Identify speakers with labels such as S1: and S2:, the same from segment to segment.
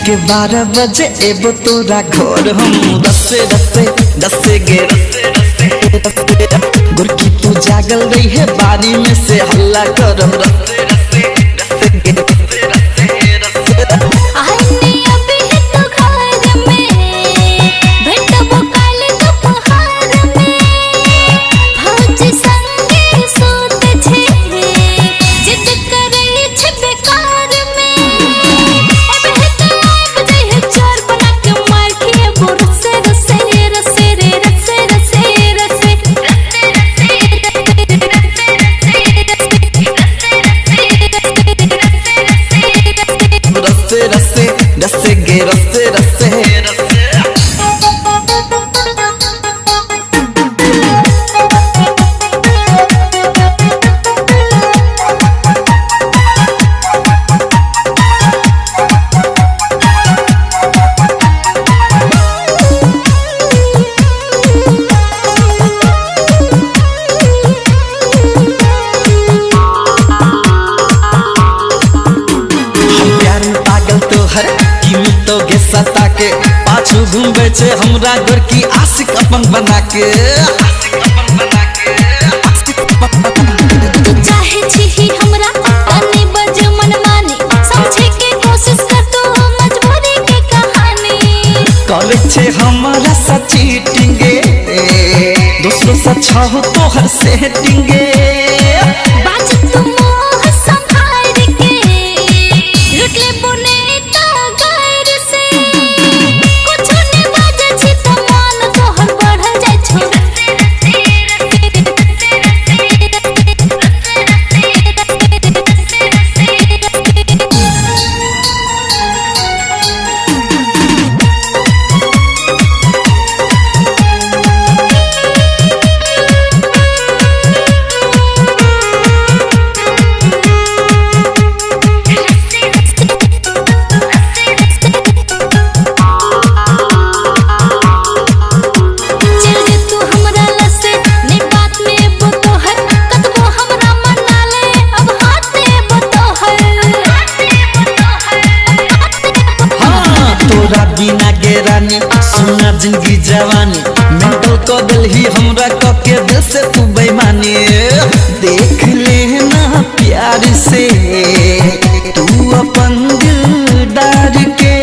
S1: के 12 बजे एबो तोरा घर हम दसे गे गुरकी तू जागल रही है बारी में से हल्ला करम रस्से गे रस्से तो गे सता के पाछू घूमे छे हमरा घर की आशिक अपन बना के
S2: चाहे छी हमरा तने बज मन मानी समझे के कोशिश कर तो मजबूरी के कहानी
S1: करे छे हमरा सा चीटिंगे दूसरों सा चाहो तो हर सेटिंगे
S2: बाज तुम मोह संभाल के लुट ले बोने
S1: बिना गेरानी सुना जिंदगी जवानी मेंटल को दिल ही हमरा को के दिल से तू बेईमानी देख लेना प्यार से तू अपन दिल डार के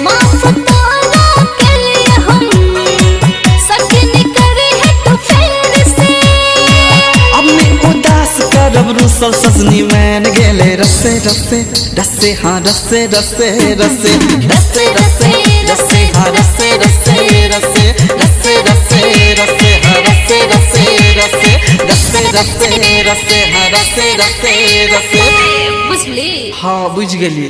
S2: माफ तोरा के लिए हम सजन करे है तो फिर से
S1: अब मैं उदास करब रुसल सजनी मैन गेले रस्से रस्से रस्से हाँ रस्से रस्से रस्से रस्से रस्से रस्से हाँ रस्से रस्से रस्से रस्से रस्से रस्से हाँ रस्से रस्से रस्से रस्से रस्से रस्से हाँ रस्से रस्से रस्से
S2: बुझली
S1: हाँ बुझ गेली।